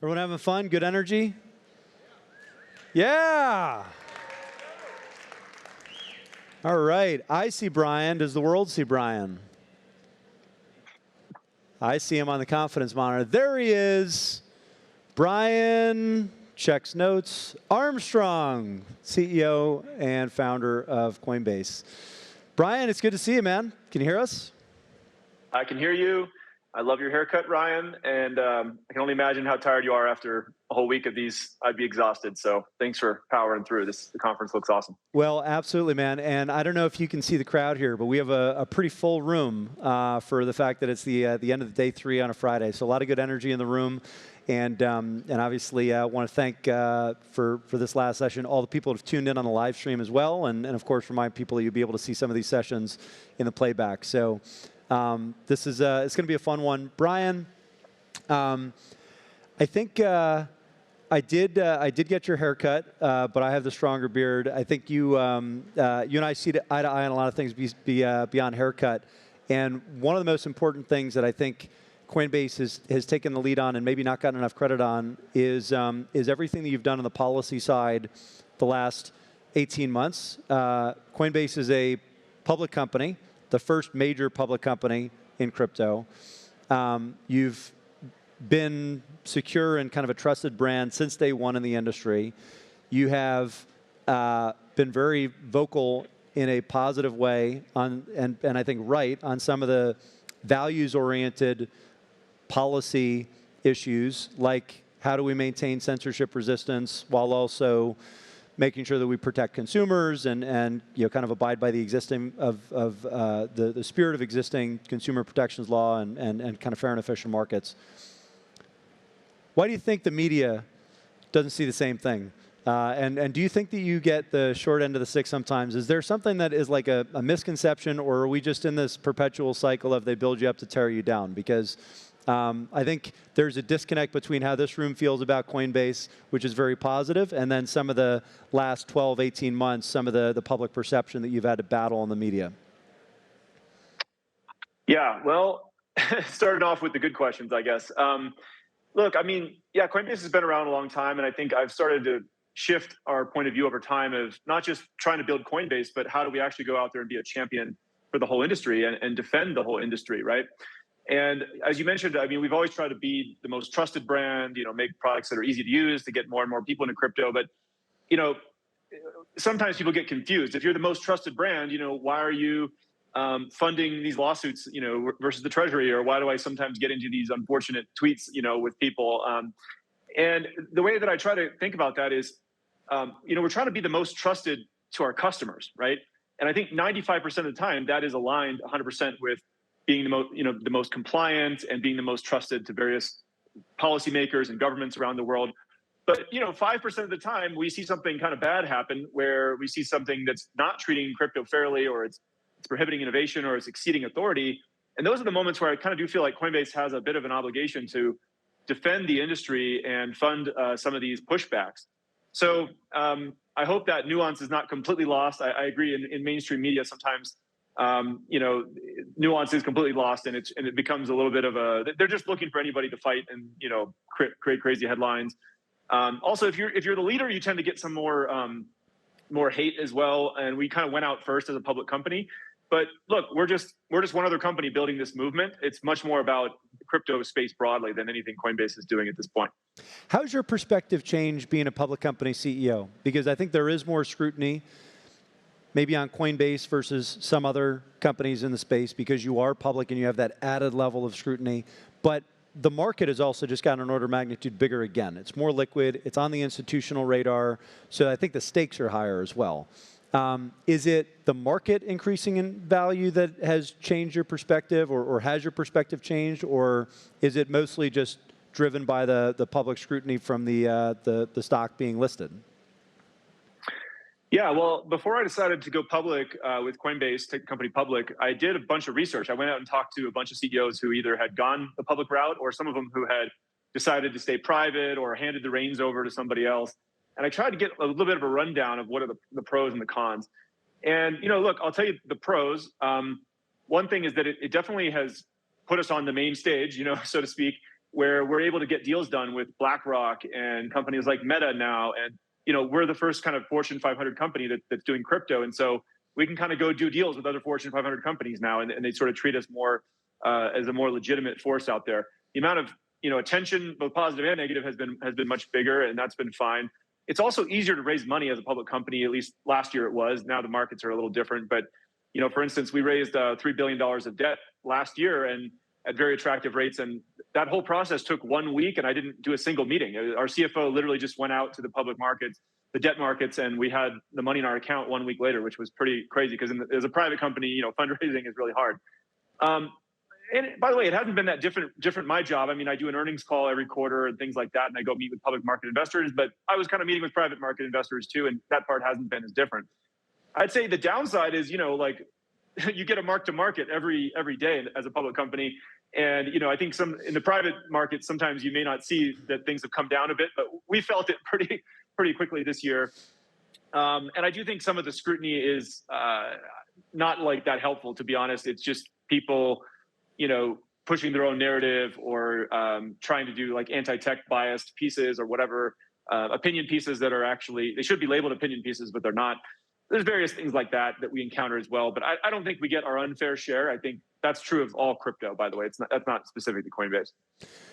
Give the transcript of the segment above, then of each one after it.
Everyone having fun? Good energy? Yeah. All right. I see Brian. Does the world see Brian? I see him on the confidence monitor. There he is. Brian checks notes. Armstrong, CEO and founder of Coinbase. Brian, it's good to see you, man. Can you hear us? I can hear you. I love your haircut, Ryan, and I can only imagine how tired you are after a whole week of these. I'd be exhausted, so thanks for powering through. The conference looks awesome. Well, absolutely, man, and I don't know if you can see the crowd here, but we have a pretty full room for the fact that it's the end of the day 3 on a Friday, so a lot of good energy in the room, and obviously I want to thank, for this last session, all the people who have tuned in on the live stream as well, and of course remind people that you'll be able to see some of these sessions in the playback. So. This is it's going to be a fun one, Brian. I think I did get your haircut, but I have the stronger beard. I think you and I see eye to eye on a lot of things beyond haircut. And one of the most important things that I think Coinbase has taken the lead on and maybe not gotten enough credit on is everything that you've done on the policy side the last 18 months. Coinbase is a public company. The first major public company in crypto. You've been secure and kind of a trusted brand since day one in the industry. You have been very vocal in a positive way and I think right on some of the values-oriented policy issues, like how do we maintain censorship resistance while also making sure that we protect consumers and kind of abide by the existing the spirit of existing consumer protections law and kind of fair and efficient markets. Why do you think the media doesn't see the same thing? And do you think that you get the short end of the stick sometimes? Is there something that is like a misconception, or are we just in this perpetual cycle of they build you up to tear you down? Because I think there's a disconnect between how this room feels about Coinbase, which is very positive, and then some of the last 12, 18 months, some of the public perception that you've had to battle in the media. Yeah, well, starting off with the good questions, I guess. Look, I mean, yeah, Coinbase has been around a long time, and I think I've started to shift our point of view over time of not just trying to build Coinbase, but how do we actually go out there and be a champion for the whole industry and defend the whole industry, right? And as you mentioned, I mean, we've always tried to be the most trusted brand, make products that are easy to use to get more and more people into crypto. But, sometimes people get confused. If you're the most trusted brand, why are you funding these lawsuits, versus the Treasury? Or why do I sometimes get into these unfortunate tweets, with people? And the way that I try to think about that is, we're trying to be the most trusted to our customers, right? And I think 95% of the time that is aligned 100% with being the most compliant and being the most trusted to various policymakers and governments around the world. But 5% of the time we see something kind of bad happen, where we see something that's not treating crypto fairly, or it's prohibiting innovation, or it's exceeding authority. And those are the moments where I kind of do feel like Coinbase has a bit of an obligation to defend the industry and fund some of these pushbacks. So I hope that nuance is not completely lost. I agree in mainstream media sometimes, nuance is completely lost, and it becomes a little bit of they're just looking for anybody to fight and create crazy headlines. Also, if you're the leader, you tend to get some more hate as well. And we kind of went out first as a public company, but look, we're just one other company building this movement. It's much more about the crypto space broadly than anything Coinbase is doing at this point. How's your perspective changed being a public company CEO? Because I think there is more scrutiny maybe on Coinbase versus some other companies in the space, because you are public and you have that added level of scrutiny. But the market has also just gotten an order of magnitude bigger again. It's more liquid. It's on the institutional radar. So I think the stakes are higher as well. Is it the market increasing in value that has changed your perspective, or has your perspective changed? Or is it mostly just driven by the public scrutiny from the stock being listed? Yeah, well, before I decided to go public with Coinbase, take the company public, I did a bunch of research. I went out and talked to a bunch of CEOs who either had gone the public route, or some of them who had decided to stay private or handed the reins over to somebody else. And I tried to get a little bit of a rundown of what are the pros and the cons. And, look, I'll tell you the pros. One thing is that it definitely has put us on the main stage, so to speak. where we're able to get deals done with BlackRock and companies like Meta now. And, we're the first kind of Fortune 500 company that's doing crypto. And so we can kind of go do deals with other Fortune 500 companies now, and they sort of treat us more as a more legitimate force out there. The amount of attention, both positive and negative, has been much bigger, and that's been fine. It's also easier to raise money as a public company. At least last year it was. Now the markets are a little different. But for instance, we raised $3 billion of debt last year, and at very attractive rates. And that whole process took 1 week, and I didn't do a single meeting. Our CFO literally just went out to the public markets, the debt markets, and we had the money in our account 1 week later, which was pretty crazy because as a private company, fundraising is really hard. And by the way, it hasn't been that different my job. I mean, I do an earnings call every quarter and things like that, and I go meet with public market investors, but I was kind of meeting with private market investors too, and that part hasn't been as different. I'd say the downside is, like you get a mark to market every day as a public company. And, I think in the private market, sometimes you may not see that things have come down a bit, but we felt it pretty quickly this year. And I do think some of the scrutiny is not like that helpful, to be honest. It's just people, pushing their own narrative or trying to do like anti-tech biased pieces or whatever, opinion pieces that are actually, they should be labeled opinion pieces, but they're not. There's various things like that we encounter as well. But I don't think we get our unfair share. I think that's true of all crypto, by the way. That's not specific to Coinbase.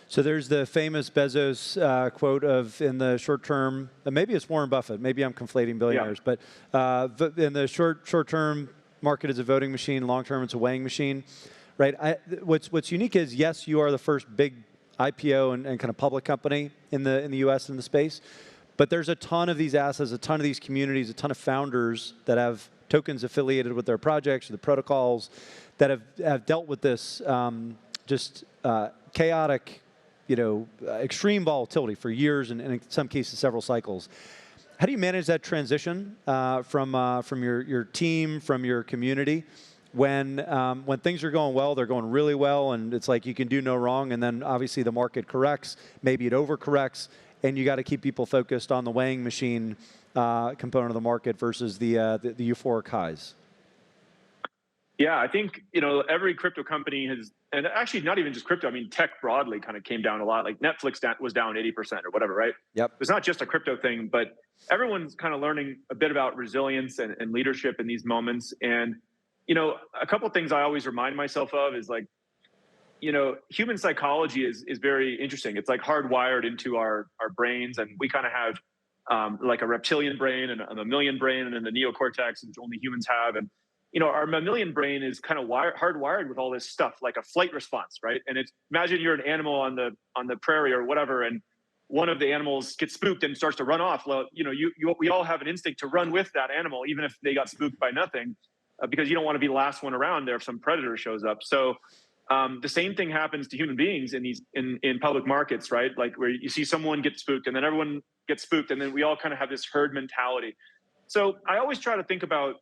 So there's the famous Bezos quote of, in the short term, maybe it's Warren Buffett, maybe I'm conflating billionaires, but in the short term, market is a voting machine, long term it's a weighing machine, right? What's unique is, yes, you are the first big IPO and kind of public company in the US in the space, but there's a ton of these assets, a ton of these communities, a ton of founders that have tokens affiliated with their projects or the protocols that have dealt with this chaotic, extreme volatility for years and in some cases several cycles. How do you manage that transition from your team, from your community, when things are going well, they're going really well, and it's like you can do no wrong, and then obviously the market corrects, maybe it overcorrects, and you got to keep people focused on the weighing machine component of the market versus the euphoric highs? Yeah, I think, every crypto company has, and actually not even just crypto, I mean, tech broadly kind of came down a lot. Like Netflix was down 80% or whatever, right? Yep. It's not just a crypto thing, but everyone's kind of learning a bit about resilience and leadership in these moments. And, a couple of things I always remind myself of is like, human psychology is very interesting. It's like hardwired into our brains, and we kind of have like a reptilian brain and a mammalian brain, and then the neocortex, which only humans have. And our mammalian brain is kind of hardwired with all this stuff, like a flight response, right? And imagine you're an animal on the prairie or whatever, and one of the animals gets spooked and starts to run off. Well, we all have an instinct to run with that animal, even if they got spooked by nothing, because you don't want to be the last one around there if some predator shows up. So the same thing happens to human beings in public markets, right? Like where you see someone get spooked, and then everyone gets spooked, and then we all kind of have this herd mentality. So I always try to think about,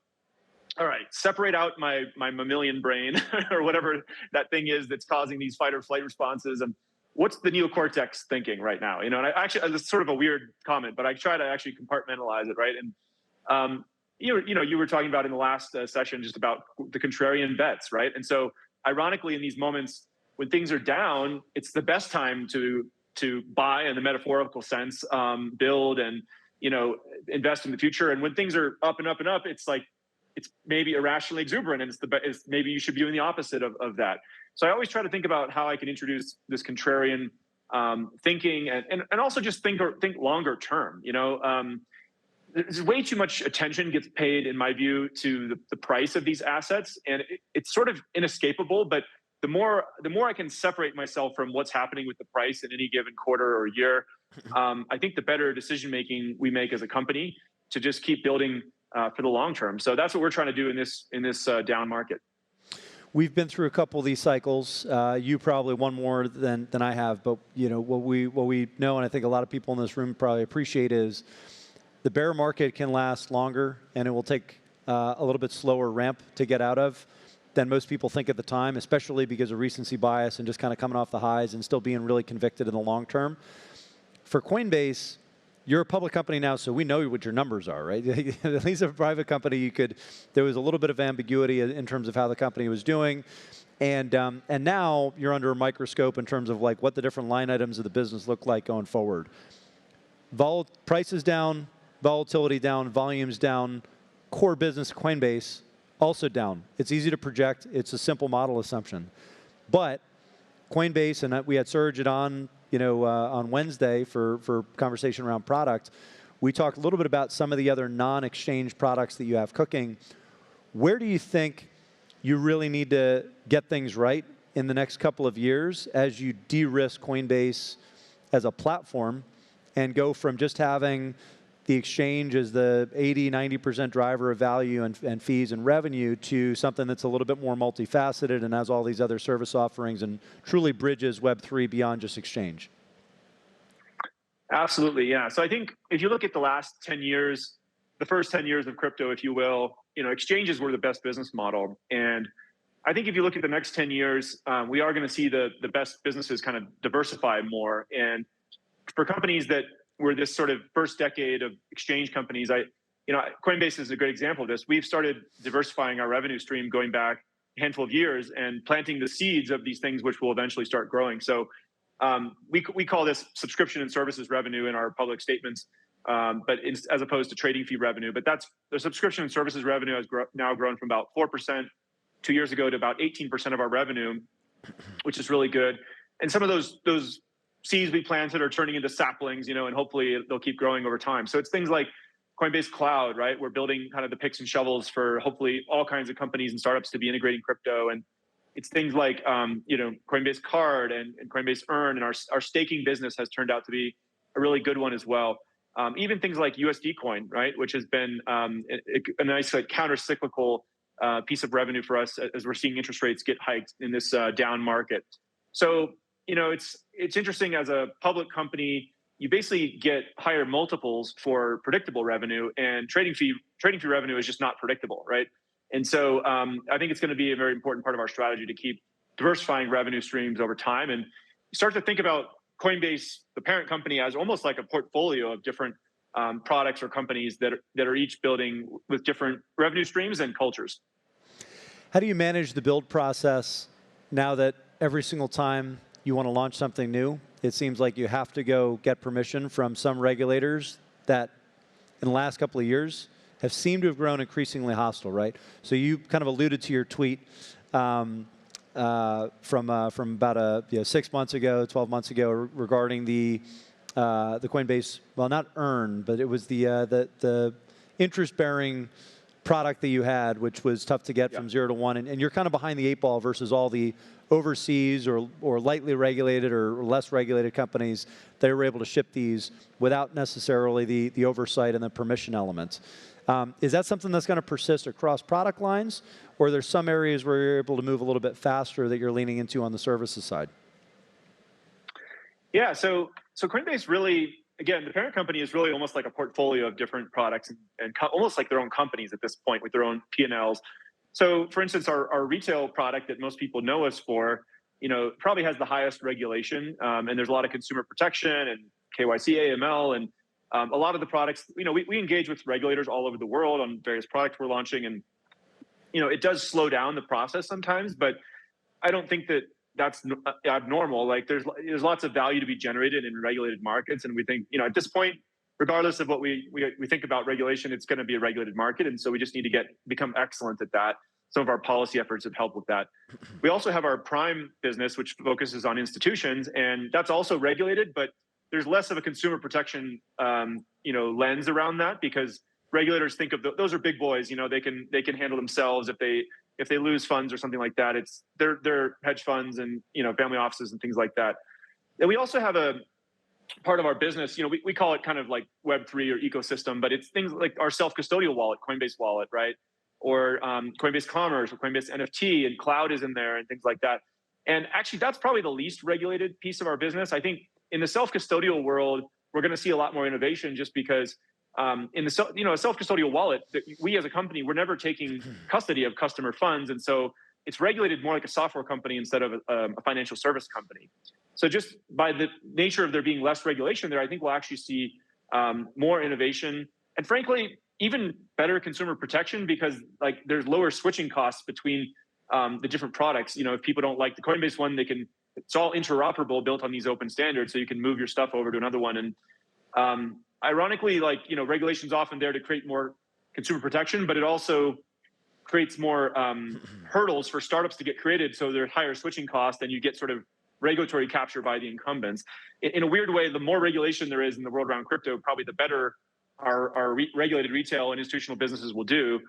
all right, separate out my mammalian brain or whatever that thing is that's causing these fight or flight responses, and what's the neocortex thinking right now? And I actually, it's sort of a weird comment, but I try to actually compartmentalize it, right? And you were talking about in the last session just about the contrarian bets, right? And so ironically, in these moments when things are down, it's the best time to buy in the metaphorical sense, build and invest in the future. And when things are up and up and up, it's like, it's maybe irrationally exuberant, and it's maybe you should be doing the opposite of that. So I always try to think about how I can introduce this contrarian thinking, and also just think longer term. There's way too much attention gets paid, in my view, to the price of these assets, and it's sort of inescapable. But the more I can separate myself from what's happening with the price in any given quarter or year, I think the better decision making we make as a company to just keep building for the long term. So that's what we're trying to do in this down market. We've been through a couple of these cycles. You probably one more than I have, but what we know, and I think a lot of people in this room probably appreciate, is the bear market can last longer, and it will take a little bit slower ramp to get out of than most people think at the time, especially because of recency bias and just kind of coming off the highs and still being really convicted in the long term. For Coinbase, you're a public company now, so we know what your numbers are, right? At least a private company, there was a little bit of ambiguity in terms of how the company was doing. And now you're under a microscope in terms of like what the different line items of the business look like going forward. Prices down, volatility down, volumes down, core business Coinbase also down. It's easy to project. It's a simple model assumption. But Coinbase, and we had Serge on, on Wednesday for conversation around product. We talked a little bit about some of the other non-exchange products that you have cooking. Where do you think you really need to get things right in the next couple of years as you de-risk Coinbase as a platform and go from just having the exchange as the 80-90% driver of value and fees and revenue to something that's a little bit more multifaceted and has all these other service offerings and truly bridges Web3 beyond just exchange? Absolutely, yeah. So I think if you look at the last 10 years, the first 10 years of crypto, if you will, exchanges were the best business model. And I think if you look at the next 10 years, we are going to see the best businesses kind of diversify more. And for companies that were this sort of first decade of exchange companies, Coinbase is a great example of this. We've started diversifying our revenue stream going back a handful of years and planting the seeds of these things which will eventually start growing. So we call this subscription and services revenue in our public statements, but as opposed to trading fee revenue. But that's the subscription and services revenue has now grown from about 4% 2 years ago to about 18% of our revenue, which is really good. And some of those seeds we planted are turning into saplings, and hopefully they'll keep growing over time. So it's things like Coinbase Cloud, right? We're building kind of the picks and shovels for hopefully all kinds of companies and startups to be integrating crypto. And it's things like, Coinbase Card and Coinbase Earn, and our staking business has turned out to be a really good one as well. Even things like USD Coin, right? Which has been a nice counter-cyclical piece of revenue for us as we're seeing interest rates get hiked in this down market. So, it's interesting as a public company, you basically get higher multiples for predictable revenue, and trading fee revenue is just not predictable, right? And so I think it's going to be a very important part of our strategy to keep diversifying revenue streams over time, and start to think about Coinbase, the parent company, as almost like a portfolio of different products or companies that are each building with different revenue streams and cultures. How do you manage the build process now that every single time you want to launch something new, it seems like you have to go get permission from some regulators that in the last couple of years have seemed to have grown increasingly hostile, right? So you kind of alluded to your tweet from about 6 months ago, 12 months ago regarding the Coinbase, well, not Earn, but it was the interest-bearing product that you had, which was tough to get from 0 to 1, and you're kind of behind the 8 ball versus all the overseas or lightly regulated or less regulated companies that were able to ship these without necessarily the oversight and the permission elements. Is that something that's going to persist across product lines, or are there some areas where you're able to move a little bit faster that you're leaning into on the services side? Yeah, so Coinbase really, again, the parent company is really almost like a portfolio of different products and almost like their own companies at this point with their own P&Ls. So, for instance, our retail product that most people know us for, probably has the highest regulation, and there's a lot of consumer protection and KYC, AML, and a lot of the products. We engage with regulators all over the world on various products we're launching, and it does slow down the process sometimes, but I don't think that that's abnormal. Like there's lots of value to be generated in regulated markets, and we think at this point, regardless of what we think about regulation, it's going to be a regulated market, and so we just need to become excellent at that. Some of our policy efforts have helped with that. We also have our Prime business, which focuses on institutions, and that's also regulated, but there's less of a consumer protection lens around that, because regulators think of those are big boys. They can handle themselves if they lose funds or something like that. It's they're hedge funds and family offices and things like that. And we also have a part of our business, we call it kind of like Web3 or ecosystem, but it's things like our self-custodial wallet, Coinbase Wallet, right? Or Coinbase Commerce or Coinbase NFT, and cloud is in there and things like that. And actually, that's probably the least regulated piece of our business. I think in the self-custodial world, we're going to see a lot more innovation, just because in a self-custodial wallet, we as a company, we're never taking custody of customer funds, and so it's regulated more like a software company instead of a financial service company. So just by the nature of there being less regulation there, I think we'll actually see more innovation, and frankly, even better consumer protection, because there's lower switching costs between the different products. If people don't like the Coinbase one, it's all interoperable, built on these open standards, so you can move your stuff over to another one. And ironically, regulation's often there to create more consumer protection, but it also creates more hurdles for startups to get created, so there's higher switching costs, and you get sort of regulatory capture by the incumbents. In a weird way, the more regulation there is in the world around crypto, probably the better our regulated retail and institutional businesses will do.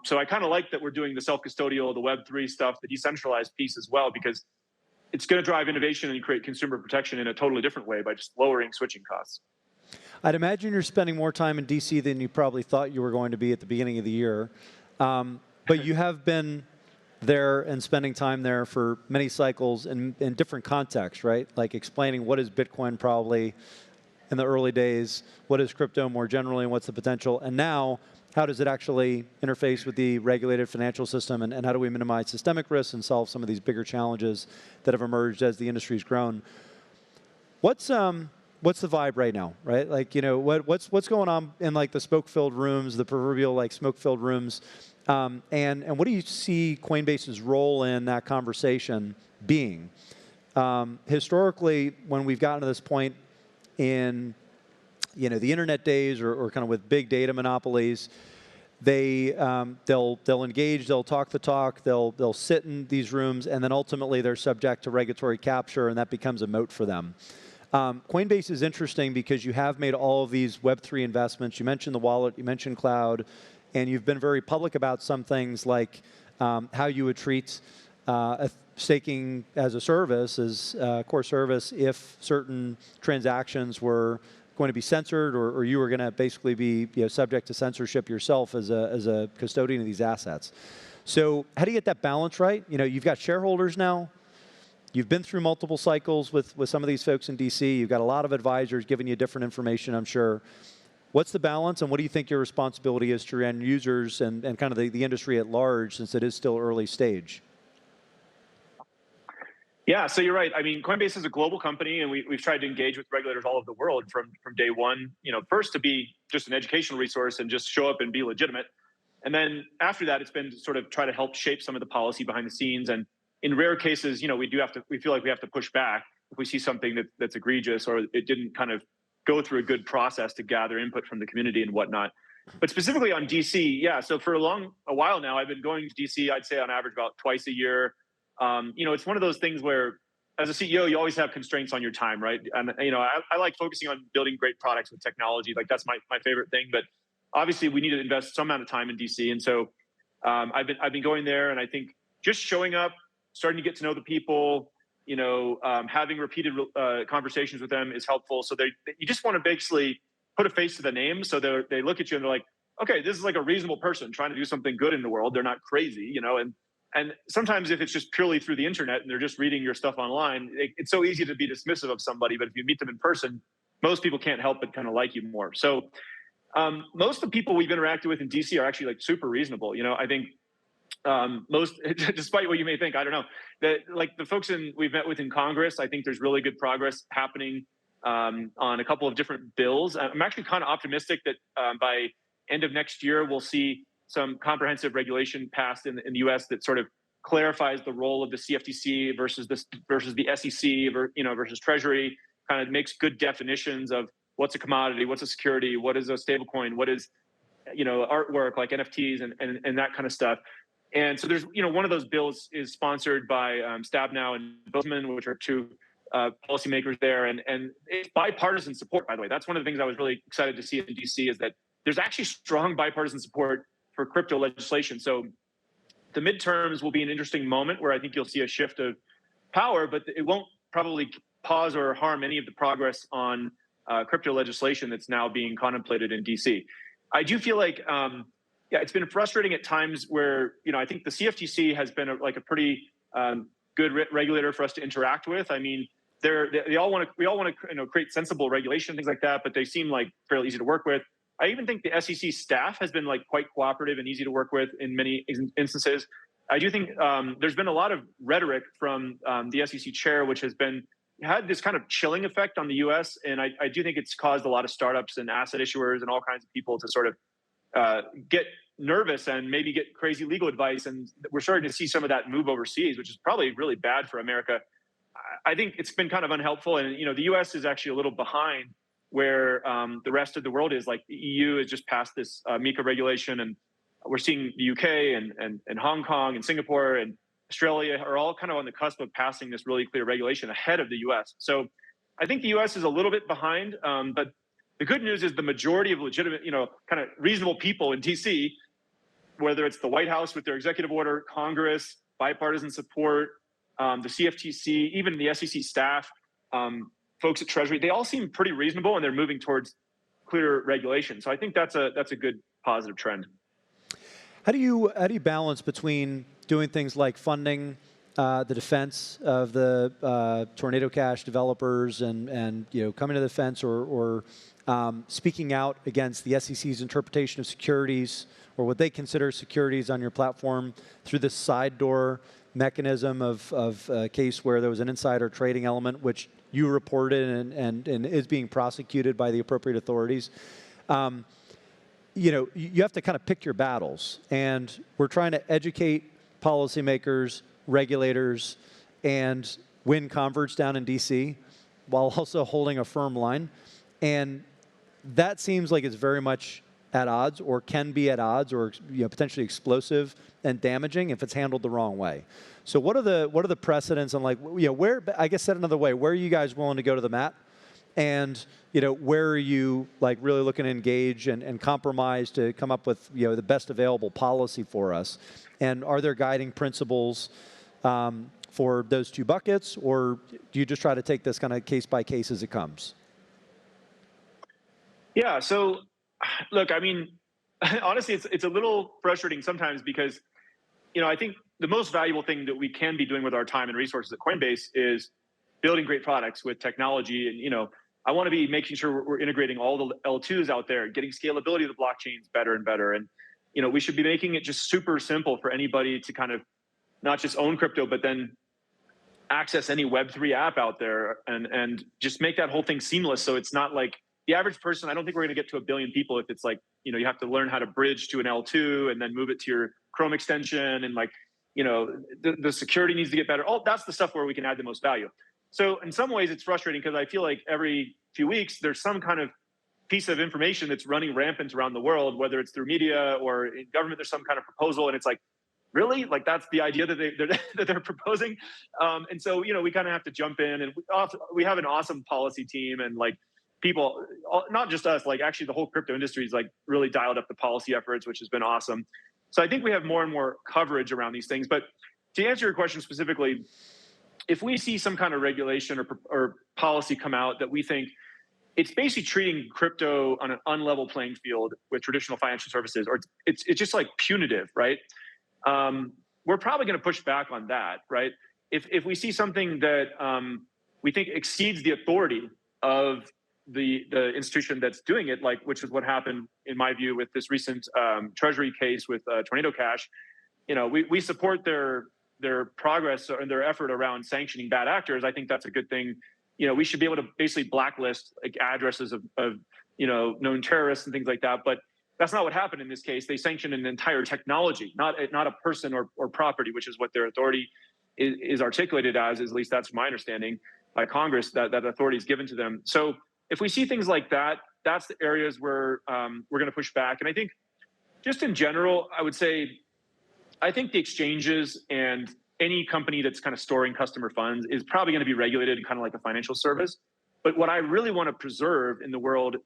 So I kind of like that we're doing the self-custodial, the Web3 stuff, the decentralized piece as well, because it's going to drive innovation and create consumer protection in a totally different way by just lowering switching costs. I'd imagine you're spending more time in DC than you probably thought you were going to be at the beginning of the year. But you have been there and spending time there for many cycles in different contexts, right? Like explaining what is Bitcoin probably in the early days, what is crypto more generally, and what's the potential, and now how does it actually interface with the regulated financial system, and how do we minimize systemic risks and solve some of these bigger challenges that have emerged as the industry's grown. What's the vibe right now, right? Like, what's going on in like the smoke-filled rooms, the proverbial like smoke-filled rooms, and what do you see Coinbase's role in that conversation being? Historically, when we've gotten to this point in the internet days or kind of with big data monopolies, they'll engage, they'll talk the talk, they'll sit in these rooms, and then ultimately they're subject to regulatory capture, and that becomes a moat for them. Coinbase is interesting because you have made all of these Web3 investments. You mentioned the wallet, you mentioned cloud, and you've been very public about some things like how you would treat staking as a service, as a core service, if certain transactions were going to be censored, or you were going to basically be subject to censorship yourself as a custodian of these assets. So how do you get that balance right? You've got shareholders now. You've been through multiple cycles with some of these folks in DC. You've got a lot of advisors giving you different information, I'm sure. What's the balance, and what do you think your responsibility is to your end users and kind of the industry at large, since it is still early stage? Yeah, so you're right. I mean, Coinbase is a global company, and we've tried to engage with regulators all over the world from day one. First to be just an educational resource and just show up and be legitimate, and then after that, it's been to sort of try to help shape some of the policy behind the scenes. And in rare cases, we feel like we have to push back if we see something that's egregious or it didn't kind of go through a good process to gather input from the community and whatnot. But specifically on DC, yeah. So for a while now, I've been going to DC. I'd say on average about twice a year. It's one of those things where, as a CEO, you always have constraints on your time, right? And I like focusing on building great products with technology. Like that's my favorite thing. But obviously, we need to invest some amount of time in DC. And so I've been going there, and I think just showing up, starting to get to know the people, having repeated conversations with them is helpful. So you just want to basically put a face to the name. So they look at you and they're like, okay, this is like a reasonable person trying to do something good in the world. They're not crazy, And sometimes if it's just purely through the internet and they're just reading your stuff online, it's so easy to be dismissive of somebody. But if you meet them in person, most people can't help but kind of like you more. So most of the people we've interacted with in DC are actually like super reasonable. I think most, despite what you may think, I don't know, that like the folks we've met with in Congress, I think there's really good progress happening on a couple of different bills. I'm actually kind of optimistic that by end of next year, we'll see some comprehensive regulation passed in the U.S. that sort of clarifies the role of the CFTC versus the SEC, versus Treasury. Kind of makes good definitions of what's a commodity, what's a security, what is a stablecoin, what is artwork like NFTs and that kind of stuff. And so there's one of those bills is sponsored by Stabnow and Bozeman, which are two policymakers there, and it's bipartisan support. By the way, that's one of the things I was really excited to see in DC is that there's actually strong bipartisan support for crypto legislation. So the midterms will be an interesting moment where I think you'll see a shift of power, but it won't probably pause or harm any of the progress on crypto legislation that's now being contemplated in DC. I do feel like, it's been frustrating at times where, I think the CFTC has been a pretty good regulator for us to interact with. I mean, we all want to create sensible regulation, things like that, but they seem like fairly easy to work with. I even think the SEC staff has been quite cooperative and easy to work with in many instances. I do think there's been a lot of rhetoric from the SEC chair, which has had this kind of chilling effect on the U.S. And I do think it's caused a lot of startups and asset issuers and all kinds of people to sort of get nervous and maybe get crazy legal advice. And we're starting to see some of that move overseas, which is probably really bad for America. I think it's been kind of unhelpful. And, the US is actually a little behind where the rest of the world is. Like the EU has just passed this MiCA regulation, and we're seeing the UK and Hong Kong and Singapore and Australia are all kind of on the cusp of passing this really clear regulation ahead of the US. So I think the US is a little bit behind, but the good news is the majority of legitimate, kind of reasonable people in DC, whether it's the White House with their executive order, Congress, bipartisan support, the CFTC, even the SEC staff, folks at Treasury, they all seem pretty reasonable, and they're moving towards clearer regulation. So I think that's a good positive trend. How do you balance between doing things like funding the defense of the Tornado Cash developers and coming to the defense or speaking out against the SEC's interpretation of securities or what they consider securities on your platform through this side door mechanism of a case where there was an insider trading element, which you reported and is being prosecuted by the appropriate authorities? You have to kind of pick your battles. And we're trying to educate policymakers, regulators, and win converts down in DC while also holding a firm line. And that seems like it's very much at odds, or can be at odds, or potentially explosive and damaging if it's handled the wrong way. So what are the precedents on, like, where, I guess said another way, where are you guys willing to go to the mat? And where are you like really looking to engage and compromise to come up with the best available policy for us? And are there guiding principles for those two buckets, or do you just try to take this kind of case by case as it comes? Yeah. So, look, I mean, honestly, it's a little frustrating sometimes because, I think the most valuable thing that we can be doing with our time and resources at Coinbase is building great products with technology. And, I want to be making sure we're integrating all the L2s out there, getting scalability of the blockchains better and better. And, we should be making it just super simple for anybody to kind of not just own crypto, but then access any Web3 app out there and just make that whole thing seamless. So it's not like the average person. I don't think we're going to get to 1 billion people if it's like, you have to learn how to bridge to an L2 and then move it to your Chrome extension. And like, the security needs to get better. All that's the stuff where we can add the most value. So in some ways it's frustrating because I feel like every few weeks there's some kind of piece of information that's running rampant around the world, whether it's through media or in government, there's some kind of proposal. And it's like, really? Like that's the idea that they're proposing. And so, we kind of have to jump in, and we have an awesome policy team, and like people, not just us, like actually the whole crypto industry is like really dialed up the policy efforts, which has been awesome. So I think we have more and more coverage around these things. But to answer your question specifically, if we see some kind of regulation or policy come out that we think it's basically treating crypto on an unlevel playing field with traditional financial services, or it's just like punitive, right? We're probably going to push back on that, right? If we see something that we think exceeds the authority of the institution that's doing it, like which is what happened in my view with this recent Treasury case with Tornado Cash, we support their progress and their effort around sanctioning bad actors. I think that's a good thing. We should be able to basically blacklist like addresses of known terrorists and things like that. But that's not what happened in this case. They sanctioned an entire technology, not a person or property, which is what their authority is articulated as. At least that's my understanding by Congress, that authority is given to them. So if we see things like that, that's the areas where we're going to push back. And I think just in general, I would say, I think the exchanges and any company that's kind of storing customer funds is probably going to be regulated kind of like a financial service. But what I really want to preserve in the world,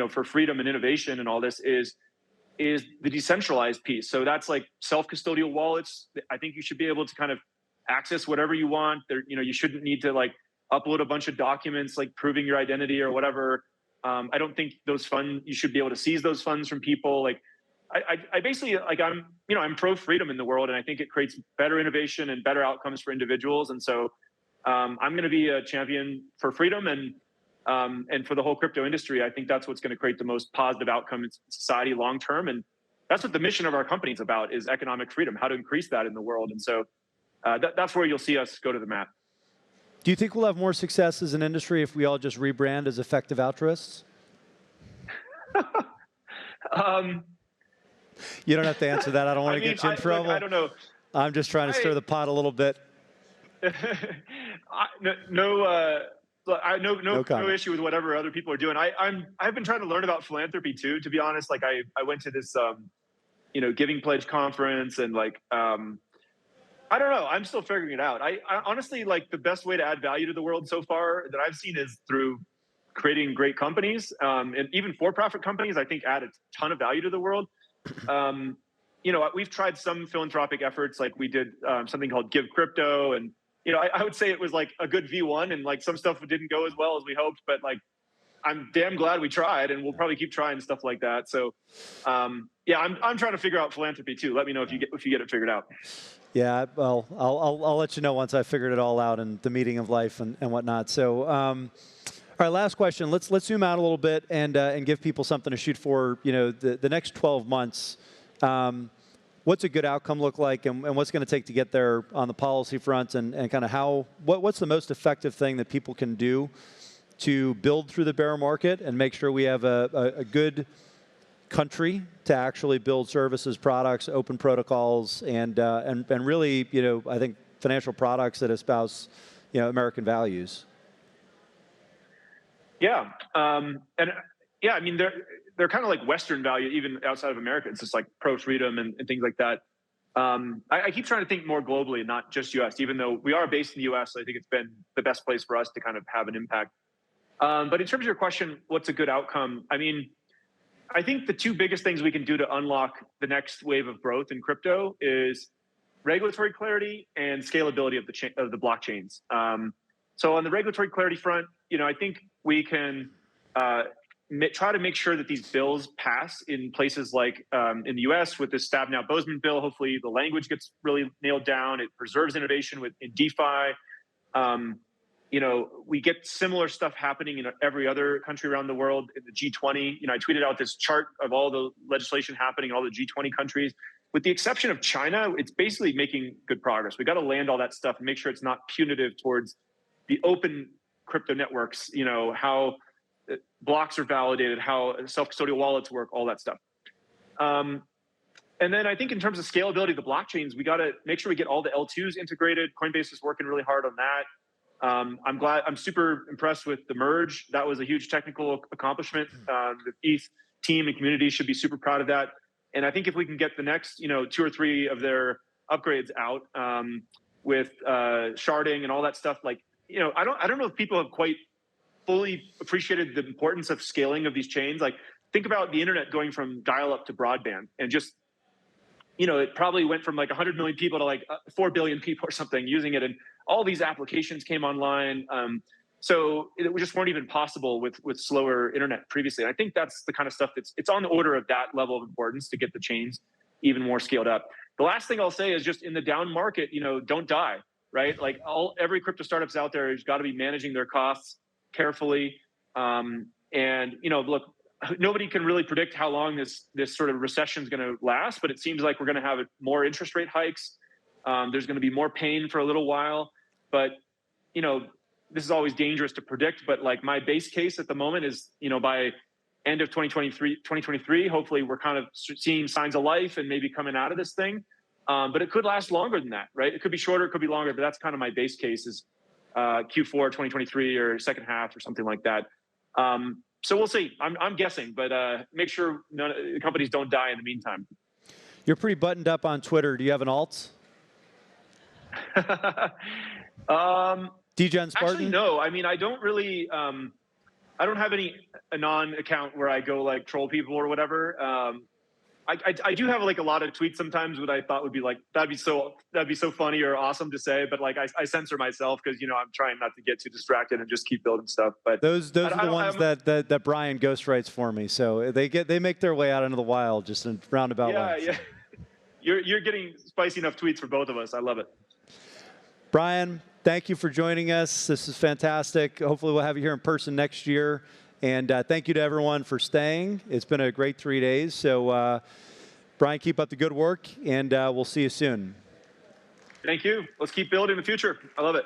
for freedom and innovation and all this is the decentralized piece. So that's like self-custodial wallets. I think you should be able to kind of access whatever you want. There, you shouldn't need to like upload a bunch of documents like proving your identity or whatever. I don't think those funds, you should be able to seize those funds from people. Like I basically like I'm pro freedom in the world, and I think it creates better innovation and better outcomes for individuals. And so I'm going to be a champion for freedom and for the whole crypto industry. I think that's what's going to create the most positive outcome in society long term. And that's what the mission of our company is about, is economic freedom, how to increase that in the world. And so that's where you'll see us go to the mat. Do you think we'll have more success as an industry if we all just rebrand as effective altruists? You don't have to answer that. I don't want to get you in trouble. Look, I don't know. I'm just trying to stir the pot a little bit. No issue with whatever other people are doing. I've been trying to learn about philanthropy too, to be honest. Like I went to this Giving Pledge conference, and like I don't know, I'm still figuring it out. I honestly, like, the best way to add value to the world so far that I've seen is through creating great companies, and even for-profit companies, I think, add a ton of value to the world. We've tried some philanthropic efforts, like we did something called Give Crypto, and I would say it was like a good V1, and like some stuff didn't go as well as we hoped, but like I'm damn glad we tried, and we'll probably keep trying stuff like that. So yeah, I'm trying to figure out philanthropy too. Let me know if you get it figured out. Yeah, well, I'll let you know once I figured it all out in the meeting of life and whatnot. So, all right, last question. Let's zoom out a little bit and give people something to shoot for. The next 12 months. What's a good outcome look like, and what's going to take to get there on the policy front, and kind of what's the most effective thing that people can do to build through the bear market and make sure we have a good country to actually build services, products, open protocols, and really, I think financial products that espouse, American values. Yeah, and yeah, I mean, they're kind of like Western value, even outside of America. It's just like pro-freedom and things like that. I keep trying to think more globally and not just U.S. Even though we are based in the U.S., I think it's been the best place for us to kind of have an impact. But in terms of your question, what's a good outcome? I mean, I think the two biggest things we can do to unlock the next wave of growth in crypto is regulatory clarity and scalability of the blockchains. So on the regulatory clarity front, I think we can try to make sure that these bills pass in places like in the U.S. with the Stab Now Bozeman bill. Hopefully, the language gets really nailed down. It preserves innovation in DeFi. We get similar stuff happening in every other country around the world. In the G20, I tweeted out this chart of all the legislation happening in all the G20 countries. With the exception of China, it's basically making good progress. We got to land all that stuff and make sure it's not punitive towards the open crypto networks. How blocks are validated, how self-custodial wallets work, all that stuff. And then I think in terms of scalability of the blockchains, we got to make sure we get all the L2s integrated. Coinbase is working really hard on that. I'm super impressed with the merge. That was a huge technical accomplishment. The ETH team and community should be super proud of that. And I think if we can get the next, 2 or 3 of their upgrades out with sharding and all that stuff, like, I don't know if people have quite fully appreciated the importance of scaling of these chains. Like, think about the internet going from dial-up to broadband, and just, it probably went from like 100 million people to like 4 billion people or something using it, and all these applications came online. So it just weren't even possible with slower internet previously. And I think that's the kind of stuff it's on the order of that level of importance to get the chains even more scaled up. The last thing I'll say is just in the down market, don't die, right? Like every crypto startups out there has got to be managing their costs carefully. Look, nobody can really predict how long this sort of recession is going to last, but it seems like we're going to have more interest rate hikes. There's going to be more pain for a little while, but this is always dangerous to predict. But like my base case at the moment is, by end of 2023, hopefully we're kind of seeing signs of life and maybe coming out of this thing. But it could last longer than that, right? It could be shorter, it could be longer, but that's kind of my base case is Q4 2023 or second half or something like that. So we'll see. I'm guessing, but make sure the companies don't die in the meantime. You're pretty buttoned up on Twitter. Do you have an alt? DGen Spartan? Actually, no. I mean, I don't really. I don't have a non-account where I go like troll people or whatever. I do have like a lot of tweets sometimes what I thought would be like that'd be so funny or awesome to say, but like I censor myself because I'm trying not to get too distracted and just keep building stuff. But those are the ones that Brian ghostwrites for me, so they make their way out into the wild just in roundabout ways. Yeah. You're getting spicy enough tweets for both of us. I love it. Brian, thank you for joining us. This is fantastic. Hopefully we'll have you here in person next year. And thank you to everyone for staying. It's been a great 3 days. So, Brian, keep up the good work, and we'll see you soon. Thank you. Let's keep building the future. I love it.